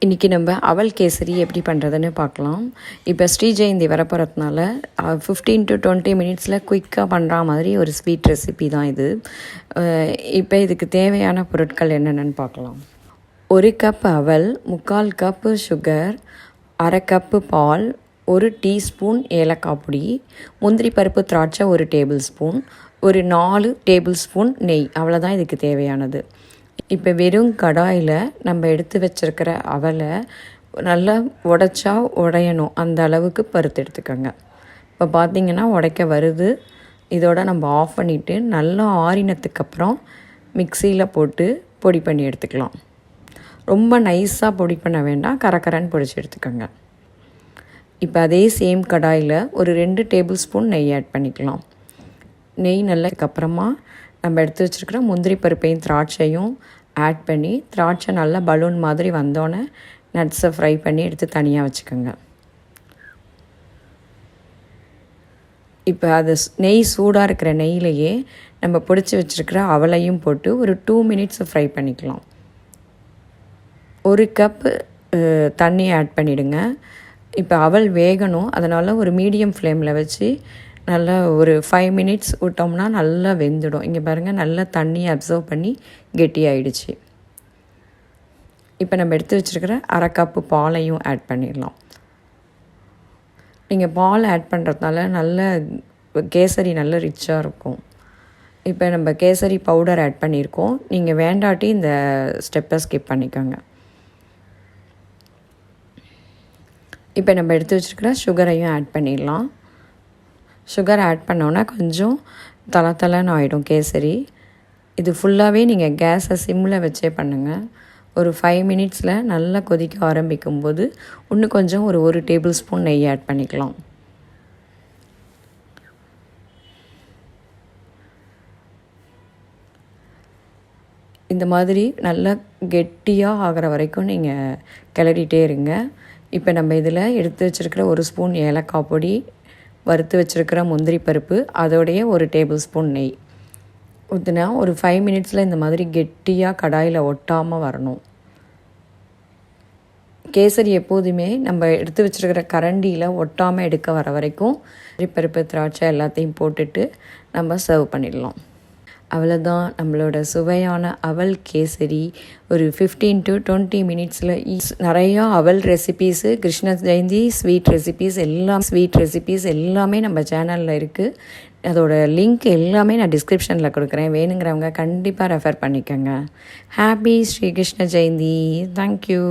இன்றைக்கி நம்ம அவல் கேசரி எப்படி பண்ணுறதுன்னு பார்க்கலாம். இப்போ ஸ்ரீ ஜெயந்தி வரப்போகிறதுனால 15 to 20 மினிட்ஸில் குயிக்காக பண்ணுற மாதிரி ஒரு ஸ்வீட் ரெசிபி தான் இது. இப்போ இதுக்கு தேவையான பொருட்கள் என்னென்னு பார்க்கலாம். 1 கப் அவல், 3/4 கப்பு சுகர், 1/2 கப்பு பால், 1 டீஸ்பூன் ஏலக்காய் பொடி, முந்திரி பருப்பு திராட்சை 1 டேபிள் ஸ்பூன், ஒரு 4 டேபிள் ஸ்பூன் நெய், அவ்வளோதான் இதுக்கு தேவையானது. இப்போ வெறும் கடாயில் நம்ம எடுத்து வச்சுருக்கிற அவலை நல்லா உடைச்சா உடையணும், அந்த அளவுக்கு பருத்து எடுத்துக்கோங்க. இப்போ பார்த்திங்கன்னா உடைக்க வருது. இதோட நம்ம ஆஃப் பண்ணிவிட்டு நல்லா ஆறினத்துக்கப்புறம் மிக்சியில் போட்டு பொடி பண்ணி எடுத்துக்கலாம். ரொம்ப நைஸாக பொடி பண்ண வேண்டாம், கரகரன்னு பொடிச்சு எடுத்துக்கோங்க. இப்போ அதே சேம் கடாயில் ஒரு 2 டேபிள் ஸ்பூன் நெய் ஆட் பண்ணிக்கலாம். நெய் நல்லதுக்கப்புறமா நம்ம எடுத்து வச்சுருக்கிற முந்திரி பருப்பையும் திராட்சையும் ஆட் பண்ணி, திராட்சை நல்லா பலூன் மாதிரி வந்தோடனே நட்ஸை ஃப்ரை பண்ணி எடுத்து தனியாக வச்சுக்கோங்க. இப்போ அது நெய் சூடாக இருக்கிற நெய்யிலையே நம்ம பிடிச்சி வச்சுருக்கிற அவலையும் போட்டு ஒரு 2 மினிட்ஸ் ஃப்ரை பண்ணிக்கலாம். 1 கப்பு தண்ணி ஆட் பண்ணிவிடுங்க. இப்போ அவல் வேகணும், அதனால் ஒரு மீடியம் ஃப்ளேமில் வச்சு நல்லா ஒரு 5 மினிட்ஸ் விட்டோம்னா நல்லா வெந்துடும். இங்கே பாருங்கள், நல்லா தண்ணியை அப்சர்வ் பண்ணி கெட்டியாயிடுச்சு. இப்போ நம்ம எடுத்து வச்சுருக்கிற 1/2 கப்பு பாலையும் ஆட் பண்ணிடலாம். நீங்கள் பால் ஆட் பண்ணுறதுனால நல்ல கேசரி நல்ல ரிச்சாக இருக்கும். இப்போ நம்ம கேசரி பவுடர் ஆட் பண்ணியிருக்கோம். நீங்கள் வேண்டாட்டி இந்த ஸ்டெப்பை ஸ்கிப் பண்ணிக்கோங்க. இப்போ நம்ம எடுத்து வச்சுருக்கிற சுகரையும் ஆட் பண்ணிடலாம். சுகர் ஆட் பண்ணோன்னா கொஞ்சம் தளன்னு ஆகிடும் கேசரி. இது ஃபுல்லாகவே நீங்கள் கேஸை சிம்மில் வச்சே பண்ணுங்கள். ஒரு 5 மினிட்ஸில் நல்லா கொதிக்க ஆரம்பிக்கும்போது இன்னும் கொஞ்சம் ஒரு 1 டேபிள் ஸ்பூன் நெய் ஆட் பண்ணிக்கலாம். இந்த மாதிரி நல்லா கெட்டியாக ஆகிற வரைக்கும் நீங்கள் கிளறிட்டே இருங்க. இப்போ நம்ம இதில் எடுத்து வச்சுருக்கிற 1 ஸ்பூன் ஏலக்காய் பொடி, வறுத்து வச்சுருக்கிற முந்திரி பருப்பு, அதோடைய 1 டேபிள் ஸ்பூன் நெய் ஊற்றினா ஒரு 5 மினிட்ஸில் இந்த மாதிரி கெட்டியாக கடாயில் ஒட்டாமல் வரணும். கேசரி எப்போதுமே நம்ம எடுத்து வச்சுருக்கிற கரண்டியில் ஒட்டாமல் எடுக்க வர வரைக்கும் பருப்பு திராட்சை எல்லாத்தையும் போட்டுட்டு நம்ம சர்வ் பண்ணிடலாம். அவ்வளோதான், நம்மளோட சுவையான அவல் கேசரி ஒரு 15 to 20 மினிட்ஸில் நிறையா அவல் recipes, Krishna Jayanthi sweet recipes எல்லாமே நம்ம சேனலில் இருக்குது. அதோட லிங்க் எல்லாமே நான் டிஸ்கிரிப்ஷனில் கொடுக்குறேன். வேணுங்கிறவங்க கண்டிப்பாக ரெஃபர் பண்ணிக்கோங்க. ஹாப்பி ஸ்ரீ கிருஷ்ண ஜெயந்தி. தேங்க்யூ.